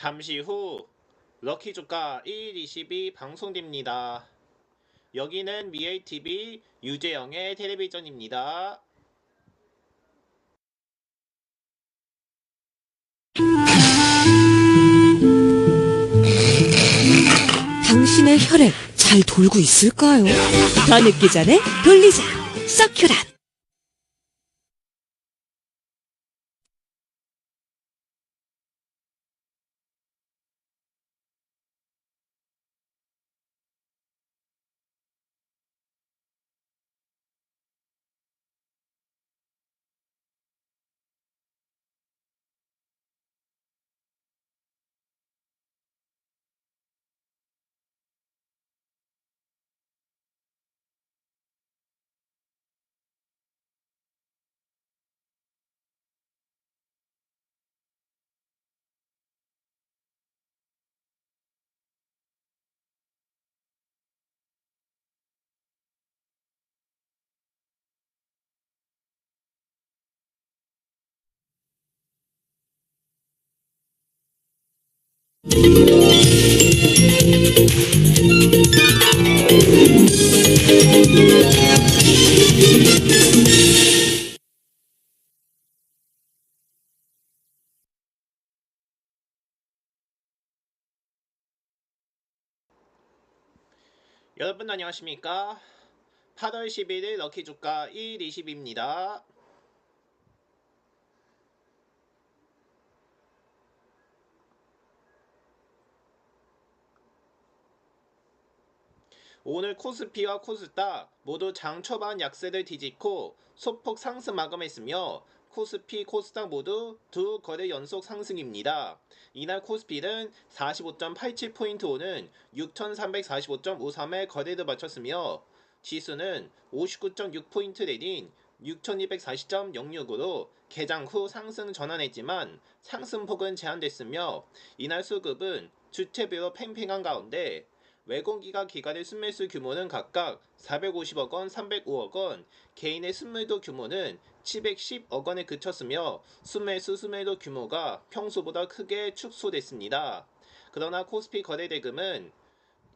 잠시 후 럭키조카 1, 22 방송됩니다. 여기는 미에이TV 유재영의 텔레비전입니다. 당신의 혈액 잘 돌고 있을까요? 더 늦기 전에 돌리자. 서큐란. 여러분 안녕하십니까? 8월 11일 럭키조카 1, 20입니다. 오늘 코스피와 코스닥 모두 장 초반 약세를 뒤집고 소폭 상승 마감했으며 코스피, 코스닥 모두 두 거래 연속 상승입니다. 이날 코스피는 45.87포인트 오는 6345.53의 거래를 마쳤으며 지수는 59.6포인트 내린 6240.06으로 개장 후 상승 전환했지만 상승폭은 제한됐으며 이날 수급은 주체별로 팽팽한 가운데 외공기관 기관의 순매수 규모는 각각 450억 원, 305억 원, 개인의 순매도 규모는 710억 원에 그쳤으며 순매도 규모가 평소보다 크게 축소됐습니다. 그러나 코스피 거래대금은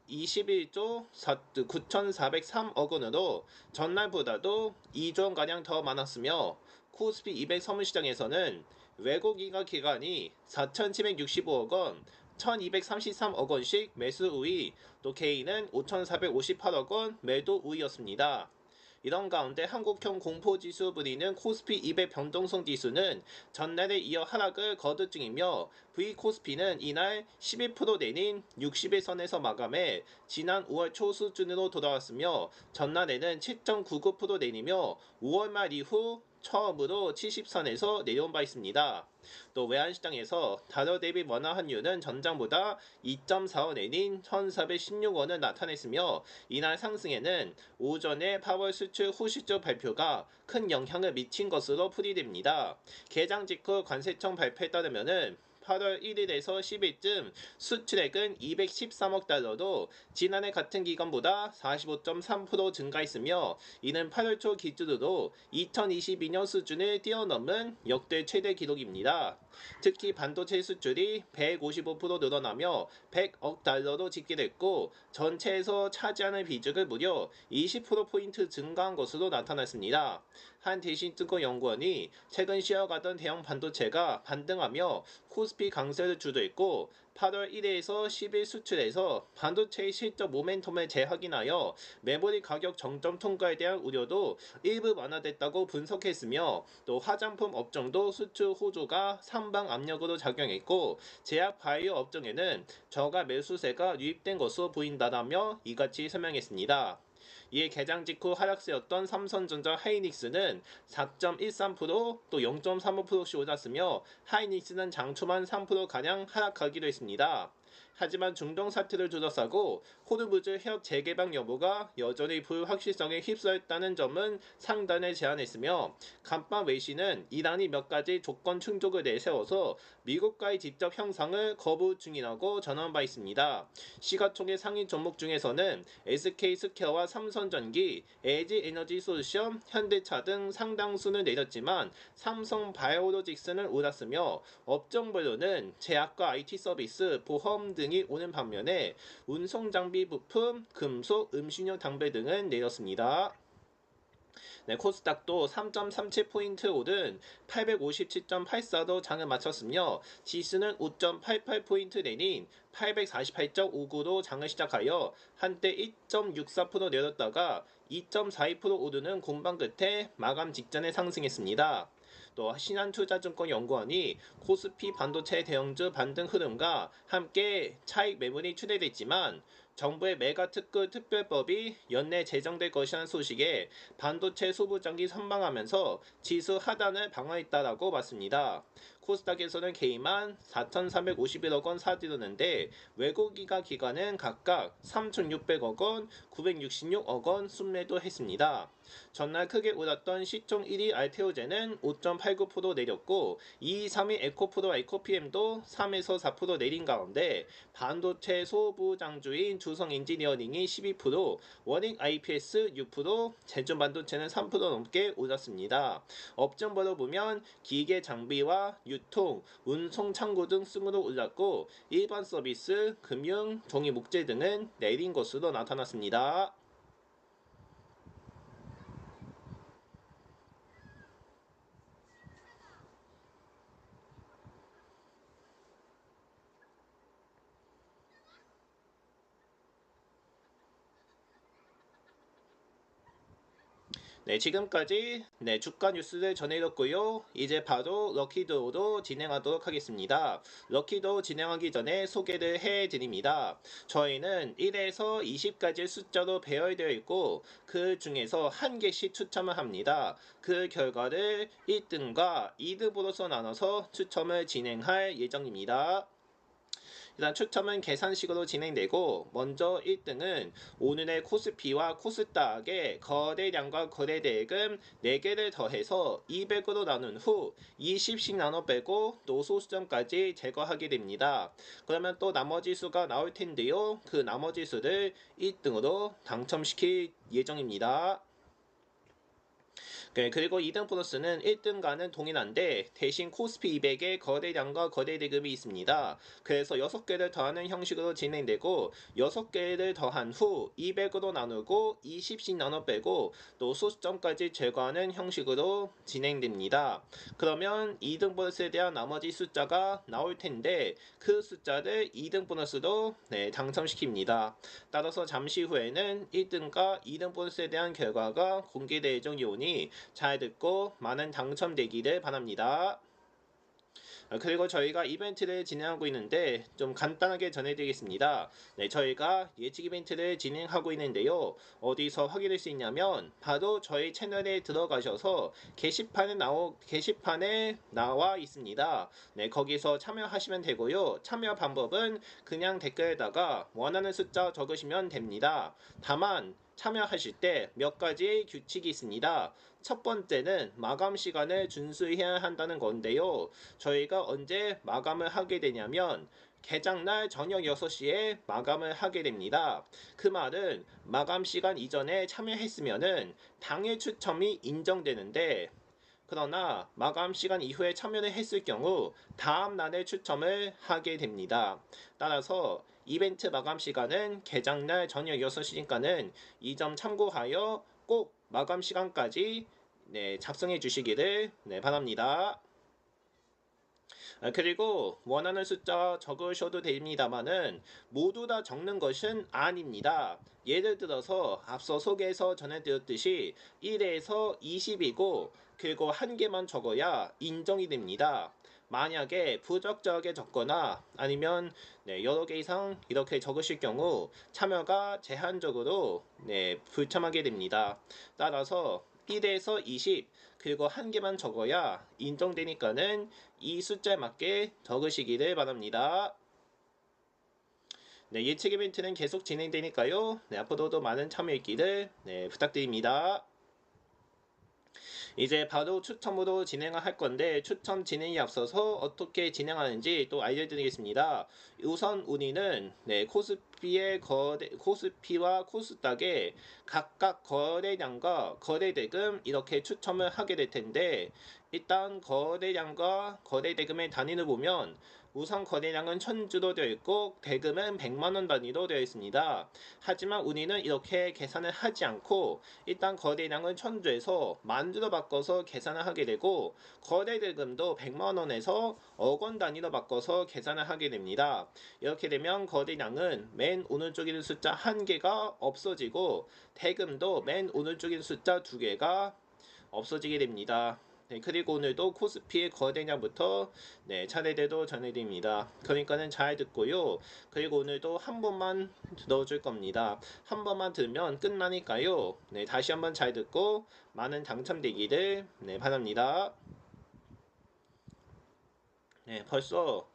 21조 9,403억 원으로 전날보다도 2조 원가량 더 많았으며 코스피 200 선물시장에서는 외국인과 기관이 4,765억 원, 1,233억 원씩 매수 우위, 또 개인은 5,458억 원 매도 우위였습니다. 이런 가운데 한국형 공포지수 부리는 코스피 200 변동성 지수는 전날에 이어 하락을 거듭 중이며 V코스피는 이날 11% 내린 60일선에서 마감해 지난 5월 초 수준으로 돌아왔으며 전날에는 7.99% 내리며 5월 말 이후 처음으로 70선에서 내려온 바 있습니다. 또 외환시장에서 달러 대비 원화 환율은 전장보다 2.45 내린 1,416원을 나타냈으며 이날 상승에는 오전에 8월 수출 후실적 발표가 큰 영향을 미친 것으로 풀이됩니다. 개장 직후 관세청 발표에 따르면은 8월 1일에서 10일쯤 수출액은 213억 달러로 지난해 같은 기간보다 45.3% 증가했으며 이는 8월 초 기준으로 2022년 수준을 뛰어넘은 역대 최대 기록입니다. 특히 반도체 수출이 155% 늘어나며 100억 달러로 집계됐고 전체에서 차지하는 비중을 무려 20%포인트 증가한 것으로 나타났습니다. 한 대신증권연구원이 최근 쉬어가던 대형 반도체가 반등하며 코스피 강세를 주도했고 8월 1일에서 10일 수출에서 반도체의 실적 모멘텀을 재확인하여 메모리 가격 정점 통과에 대한 우려도 일부 완화됐다고 분석했으며 또 화장품 업종도 수출 호조가 상방 압력으로 작용했고 제약 바이오 업종에는 저가 매수세가 유입된 것으로 보인다라며 이같이 설명했습니다. 이에 개장 직후 하락세였던 삼성전자 하이닉스는 4.13%, 또 0.35%씩 올랐으며 하이닉스는 장 초반 3%가량 하락하기도 했습니다. 하지만 중동 사태를 둘러싸고 호르무즈 해협 재개방 여부가 여전히 불확실성에 휩싸였다는 점은 상단에 제한했으며 간밤 외신은 이란이 몇 가지 조건 충족을 내세워서 미국과의 직접 형성을 거부 중이라고 전한 바 있습니다. 시가총액 상위 종목 중에서는 SK스퀘어와 삼성전기, LG에너지솔루션, 현대차 등 상당수는 내렸지만 삼성바이오로직스는 올랐으며 업종별로는 제약과 IT 서비스, 보험 등이 오는 반면에 운송장비 부품, 금속, 음식료 당배 등은 내렸습니다. 네, 코스닥도 3.37포인트 오른 857.84로 장을 마쳤으며 지수는 5.88포인트 내린 848.59로 장을 시작하여 한때 1.64% 내렸다가 2.42% 오르는 공방 끝에 마감 직전에 상승했습니다. 또 신한투자증권연구원이 코스피 반도체 대형주 반등 흐름과 함께 차익 매물이 추대됐지만 정부의 메가특구 특별법이 연내 제정될 것이라는 소식에 반도체 소부장기 선방하면서 지수 하단을 방어했다라고 봤습니다. 코스닥에서는 개인만 4,351억 원 사들였는데 외국인가 기관은 각각 3,600억 원, 966억 원 순매도했습니다. 전날 크게 올랐던 시총 1위 알테오제는 5.89% 내렸고 2위, 3위 에코프로 에코피엠도 3에서 4% 내린 가운데 반도체 소부장주인 두성엔지니어링이 12%, 원익 IPS 6%, 제주반도체는 3% 넘게 올랐습니다. 업종별로 보면 기계 장비와 유통, 운송 창고 등 순으로 올랐고 일반 서비스, 금융, 종이 목재 등은 내린 것으로 나타났습니다. 네, 지금까지 주가 뉴스를 전해드렸고요. 이제 바로 럭키드로우로 진행하도록 하겠습니다. 럭키드로우 진행하기 전에 소개를 해드립니다. 저희는 1에서 20까지 숫자로 배열되어 있고 그 중에서 한 개씩 추첨을 합니다. 그 결과를 1등과 2등으로서 나눠서 추첨을 진행할 예정입니다. 일단 추첨은 계산식으로 진행되고 먼저 1등은 오늘의 코스피와 코스닥의 거래량과 거래대금 4개를 더해서 200으로 나눈 후 20씩 나눠 빼고 또 소수점까지 제거하게 됩니다. 그러면 또 나머지 수가 나올 텐데요. 그 나머지 수를 1등으로 당첨시킬 예정입니다. 네, 그리고 2등 보너스는 1등과는 동일한데 대신 코스피 200의 거래량과 거래대금이 있습니다. 그래서 6개를 더하는 형식으로 진행되고 6개를 더한 후 200으로 나누고 20씩 나눠 빼고 또 소수점까지 제거하는 형식으로 진행됩니다. 그러면 2등 보너스에 대한 나머지 숫자가 나올 텐데 그 숫자를 2등 보너스로 당첨시킵니다. 따라서 잠시 후에는 1등과 2등 보너스에 대한 결과가 공개될 예정이오니 잘 듣고 많은 당첨되기를 바랍니다. 그리고 저희가 이벤트를 진행하고 있는데 좀 간단하게 전해드리겠습니다. 네, 저희가 예측 이벤트를 진행하고 있는데요. 어디서 확인할 수 있냐면 바로 저희 채널에 들어가셔서 게시판에 나와 있습니다. 네, 거기서 참여하시면 되고요. 참여 방법은 그냥 댓글에다가 원하는 숫자 적으시면 됩니다. 다만 참여하실 때 몇 가지 규칙이 있습니다. 첫 번째는 마감 시간을 준수해야 한다는 건데요. 저희가 언제 마감을 하게 되냐면 개장날 저녁 6시에 마감을 하게 됩니다. 그 말은 마감 시간 이전에 참여했으면은 당일 추첨이 인정되는데 그러나 마감 시간 이후에 참여를 했을 경우 다음 날에 추첨을 하게 됩니다. 따라서 이벤트 마감 시간은 개장날 저녁 6시니까는 이 점 참고하여 꼭 마감 시간까지 작성해 주시기를 바랍니다. 그리고 원하는 숫자 적으셔도 됩니다만은 모두 다 적는 것은 아닙니다. 예를 들어서 앞서 소개해서 전해드렸듯이 1에서 20이고 그리고 한 개만 적어야 인정이 됩니다. 만약에 부적절하게 적거나 아니면 여러 개 이상 이렇게 적으실 경우 참여가 제한적으로 불참하게 됩니다. 따라서 1에서 20 그리고 한 개만 적어야 인정되니까는 이 숫자에 맞게 적으시기를 바랍니다. 예측 이벤트는 계속 진행되니까요. 앞으로도 많은 참여 있기를 부탁드립니다. 이제 바로 추첨으로 진행을 할 건데 추첨 진행에 앞서서 어떻게 진행하는지 또 알려드리겠습니다. 우선 운이는 코스피와 코스닥의 각각 거래량과 거래대금 이렇게 추첨을 하게 될 텐데 일단 거래량과 거래대금의 단위를 보면 우선 거래량은 1000주로 되어 있고 대금은 100만원 단위로 되어 있습니다. 하지만 운이는 이렇게 계산을 하지 않고 일단 거래량은 1000주에서 만주로 바꿔서 계산을 하게 되고 거래대금도 100만원에서 억원 단위로 바꿔서 계산을 하게 됩니다. 이렇게 되면 거래량은 맨 오른쪽에 있는 숫자 1개가 없어지고 대금도 맨 오른쪽에 있는 숫자 2개가 없어지게 됩니다. 그리고 오늘도 코스피의 거래량부터 차례대로 전해드립니다. 그러니까는 잘 듣고요. 그리고 오늘도 한 번만 들어줄 겁니다. 한 번만 들으면 끝나니까요. 다시 한번 잘 듣고 많은 당첨되기를 바랍니다. 벌써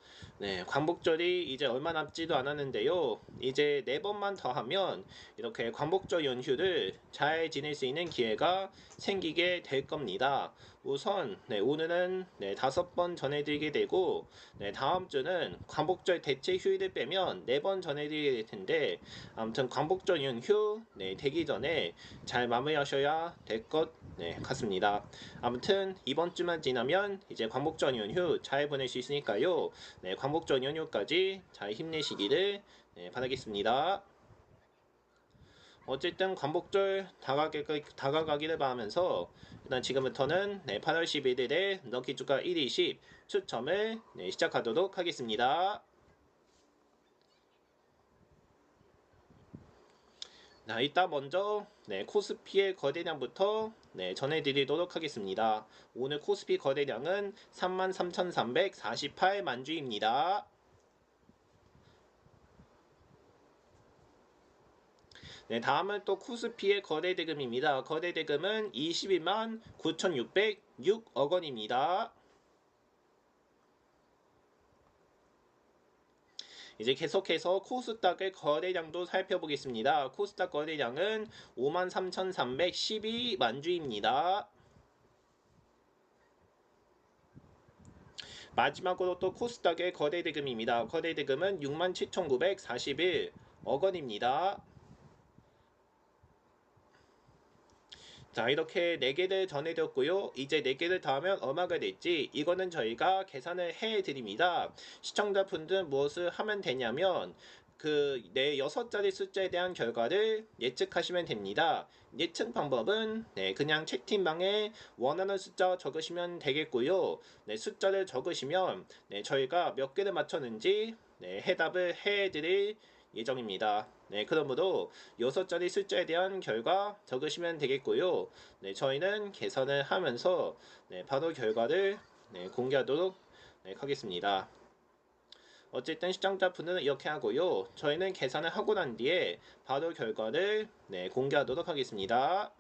광복절이 이제 얼마 남지도 않았는데요. 이제 4번만 더 하면 이렇게 광복절 연휴를 잘 지낼 수 있는 기회가 생기게 될 겁니다. 우선 오늘은 5번 전해드리게 되고 다음 주는 광복절 대체 휴일을 빼면 4번 전해드리게 될 텐데 아무튼 광복절 연휴 되기 전에 잘 마무리하셔야 될 것 같습니다. 아무튼 이번 주만 지나면 이제 광복절 연휴 잘 보낼 수 있으니까요. 광복절 연휴까지 잘 힘내시기를 바라겠습니다. 어쨌든 광복절 다가가기를 바라면서 일단 지금부터는 8월 11일에 럭키주가 1, 20 추첨을 시작하도록 하겠습니다. 이따 먼저 코스피의 거래량부터 전해드리도록 하겠습니다. 오늘 코스피 거래량은 33,348만 주입니다. 다음은 또 코스피의 거래대금입니다. 거래대금은 22만 9,606억 원입니다. 이제 계속해서 코스닥의 거래량도 살펴보겠습니다. 코스닥 거래량은 53,312만 주입니다. 마지막으로 또 코스닥의 거래대금입니다. 거래대금은 67,941억 원입니다. 자, 이렇게 4개를 전해드렸고요. 이제 4개를 더하면 얼마가 될지 이거는 저희가 계산을 해드립니다. 시청자분들 무엇을 하면 되냐면 그 6자리 숫자에 대한 결과를 예측하시면 됩니다. 예측 방법은 그냥 채팅방에 원하는 숫자 적으시면 되겠고요. 숫자를 적으시면 저희가 몇 개를 맞췄는지 해답을 해드릴 예정입니다. 그러므로 6자리 숫자에 대한 결과 적으시면 되겠고요. 저희는 계산을 하면서 바로 결과를 공개하도록 하겠습니다. 어쨌든 시청자분들은 이렇게 하고요. 저희는 계산을 하고 난 뒤에 바로 결과를 공개하도록 하겠습니다.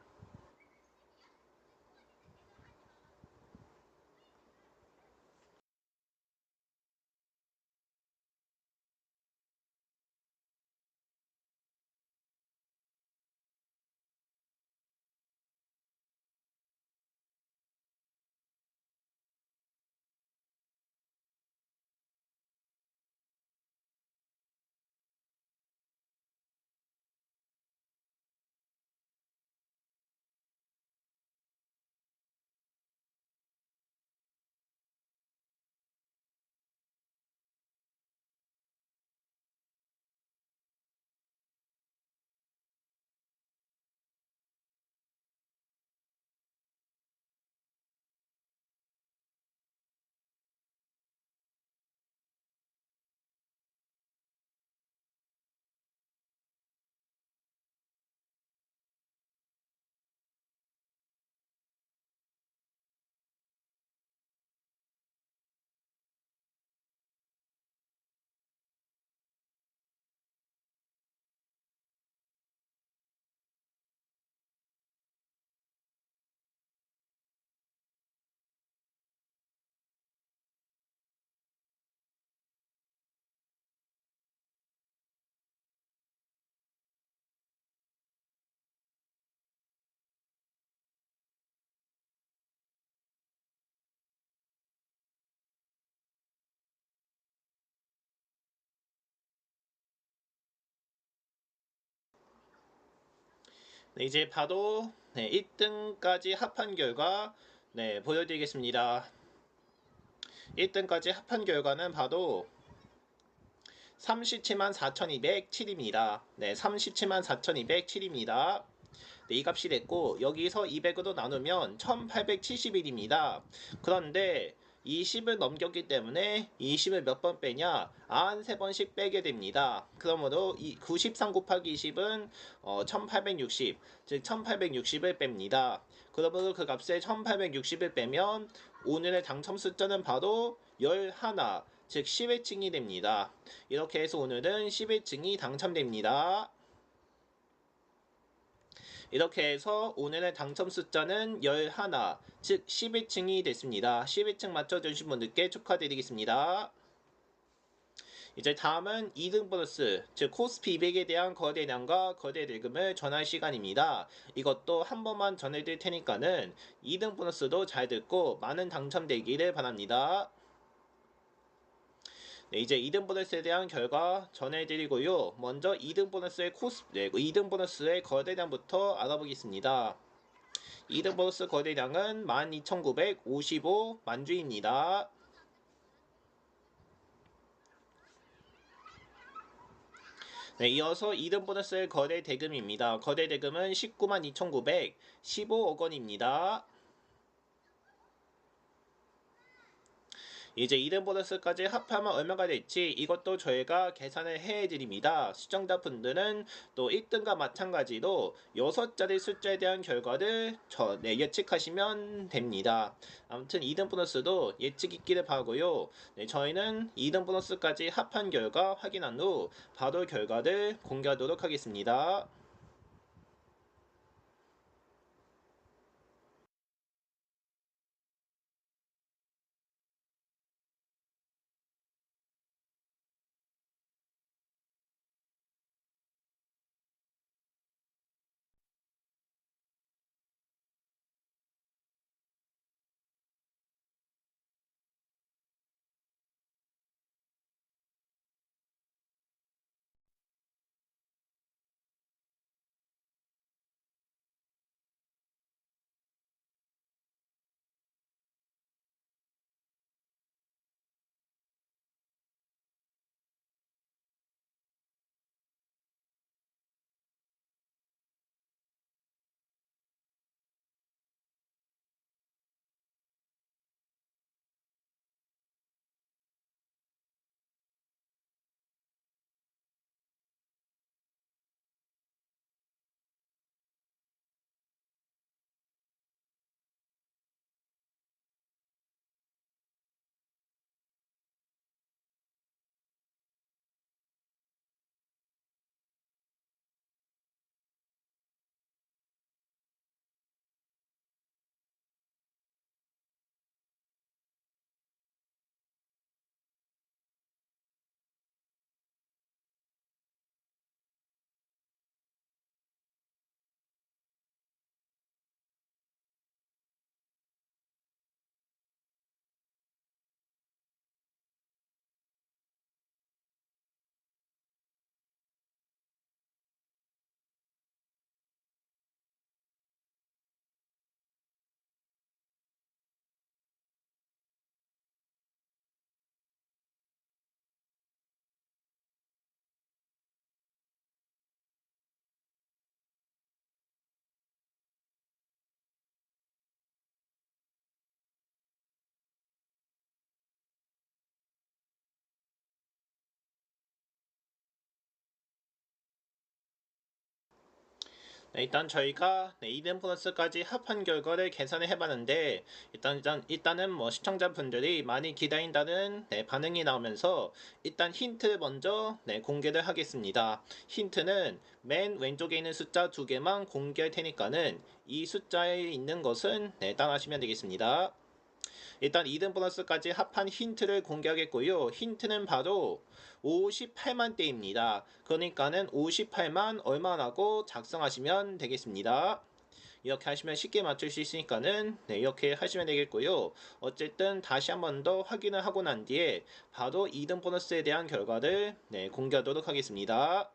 네, 이제 바로 1등까지 합한 결과 보여드리겠습니다. 1등까지 합한 결과는 바로 37만 4,207입니다. 네, 37만 4,207입니다. 네, 이 값이 됐고 여기서 200으로 나누면 1871입니다. 그런데 20을 넘겼기 때문에 20을 몇 번 빼냐? 93번씩 빼게 됩니다. 그러므로 93 곱하기 20은 1860, 즉 1860을 뺍니다. 그러므로 그 값에 1860을 빼면 오늘의 당첨 숫자는 바로 11, 즉 10회층이 됩니다. 이렇게 해서 오늘은 10회층이 당첨됩니다. 이렇게 해서 오늘의 당첨 숫자는 11, 즉 11층이 됐습니다. 11층 맞춰주신 분들께 축하드리겠습니다. 이제 다음은 2등 보너스, 즉 코스피 200에 대한 거래량과 거래 대금을 전할 시간입니다. 이것도 한 번만 전해드릴 테니까는 2등 보너스도 잘 듣고 많은 당첨되기를 바랍니다. 네, 이제 2등 보너스에 대한 결과 전해드리고요. 먼저 2등 보너스의 2등 보너스의 거래량부터 알아보겠습니다. 2등 보너스 거래량은 12,955만 주입니다. 네, 이어서 2등 보너스의 거래 대금입니다. 거래 대금은 19만 2,915억 원입니다. 이제 2등 보너스까지 합하면 얼마가 될지 이것도 저희가 계산을 해드립니다. 시청자분들은 또 1등과 마찬가지로 6자리 숫자에 대한 결과를 예측하시면 됩니다. 아무튼 2등 보너스도 예측 있기를 바라고요. 저희는 2등 보너스까지 합한 결과 확인한 후 바로 결과를 공개하도록 하겠습니다. 일단 저희가 2등 보너스까지 합한 결과를 계산을 해봤는데 일단은 뭐 시청자분들이 많이 기다린다는 반응이 나오면서 일단 힌트를 먼저 공개를 하겠습니다. 힌트는 맨 왼쪽에 있는 숫자 2개만 공개할 테니까는 이 숫자에 있는 것은 따라하시면 되겠습니다. 일단 2등 보너스까지 합한 힌트를 공개하겠고요. 힌트는 바로 58만 대입니다. 그러니까는 58만 얼마라고 작성하시면 되겠습니다. 이렇게 하시면 쉽게 맞출 수 있으니까는 이렇게 하시면 되겠고요. 어쨌든 다시 한 번 더 확인을 하고 난 뒤에 바로 2등 보너스에 대한 결과를 공개하도록 하겠습니다.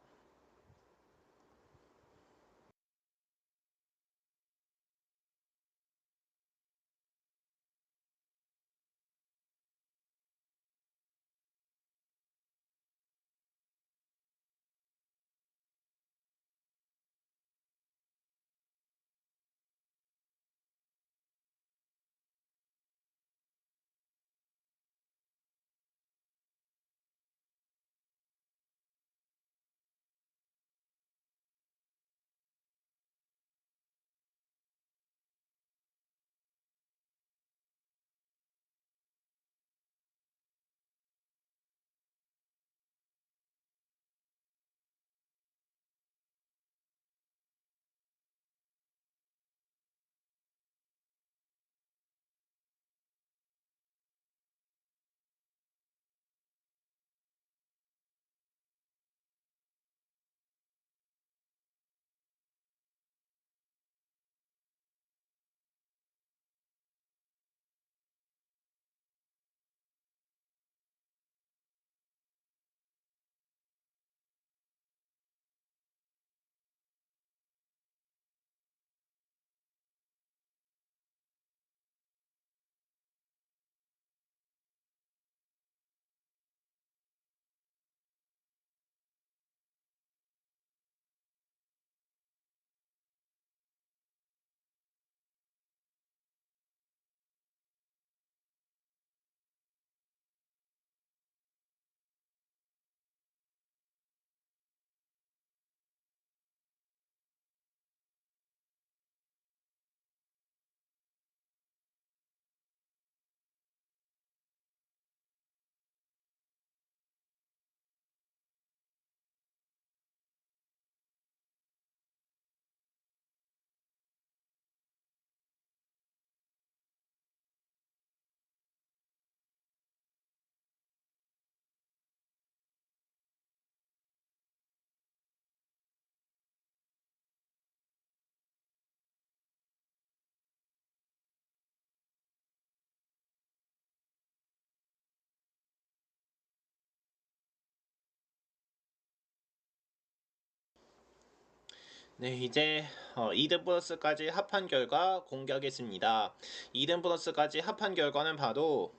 네, 이제 2등 보너스까지 합한 결과 공개하겠습니다. 2등 보너스까지 합한 결과는 바로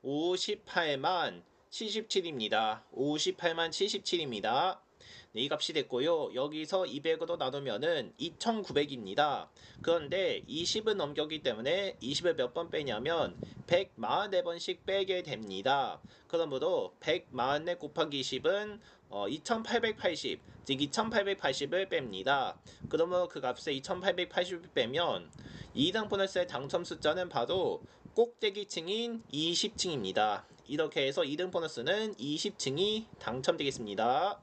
58만 77입니다. 58만 77입니다. 네, 이 값이 됐고요. 여기서 200으로 나누면은 2900입니다. 그런데 20은 넘겼기 때문에 20을 몇 번 빼냐면 144번씩 빼게 됩니다. 그러므로 144 곱하기 20은 2880, 즉 2880을 뺍니다. 그러므로 그 값에 2880을 빼면 2등 보너스의 당첨 숫자는 바로 꼭대기층인 20층입니다. 이렇게 해서 2등 보너스는 20층이 당첨되겠습니다.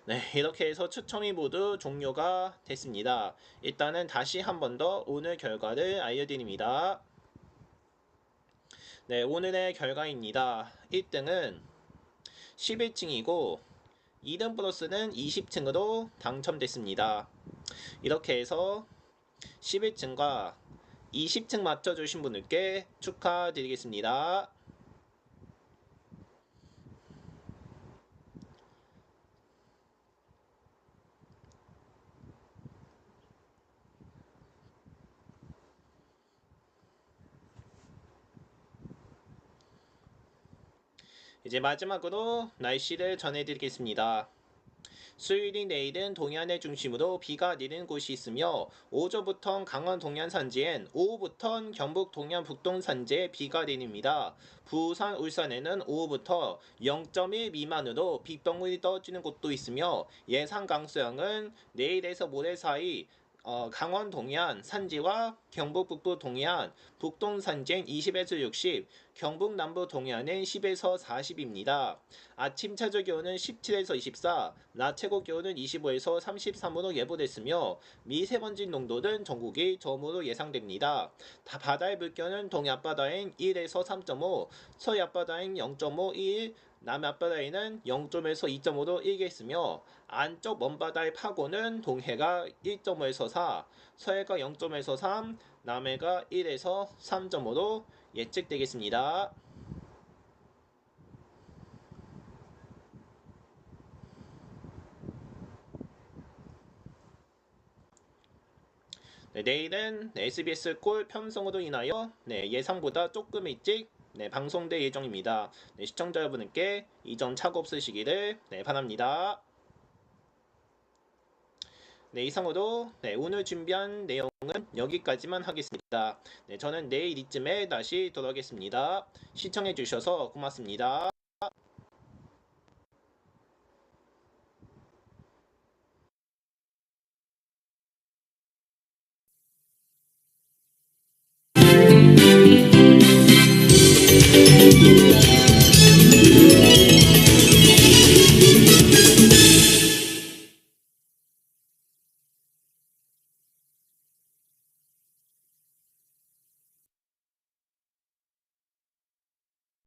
네, 이렇게 해서 추첨이 모두 종료가 됐습니다. 일단은 다시 한 번 더 오늘 결과를 알려드립니다. 네, 오늘의 결과입니다. 1등은 11층이고 2등 플러스는 20층으로 당첨됐습니다. 이렇게 해서 11층과 20층 맞춰주신 분들께 축하드리겠습니다. 이제 마지막으로 날씨를 전해드리겠습니다. 수요일인 내일은 동해안을 중심으로 비가 내리는 곳이 있으며 오전부터 강원 동해안 산지엔 오후부터 경북 동해안 북동 산지에 비가 내립니다. 부산, 울산에는 오후부터 0.1 미만으로 빗방울이 떨어지는 곳도 있으며 예상 강수량은 내일에서 모레 사이 강원 동해안 산지와 경북 북부 동해안, 북동 산지엔 20에서 60, 경북 남부 동해안은 10에서 40입니다. 아침 최저 기온은 17에서 24, 낮 최고 기온은 25에서 33으로 예보됐으며 미세먼지 농도는 전국이 저음으로 예상됩니다. 바다의 물결은 동해 앞바다엔 1에서 3.5, 서해 앞바다엔 0.5, 1, 남해 앞바다에는 0.에서 2.5로 일겠으며 안쪽 먼바다의 파고는 동해가 1.5에서 4, 서해가 0.에서 3, 남해가 1에서 3.5로 예측되겠습니다. 네, 내일은 SBS 골 편성으로 인하여 예상보다 조금 일찍 방송될 예정입니다. 시청자 여러분께 이 점 착오 없으시기를 바랍니다. 이상으로 오늘 준비한 내용은 여기까지만 하겠습니다. 저는 내일 이쯤에 다시 돌아오겠습니다. 시청해주셔서 고맙습니다.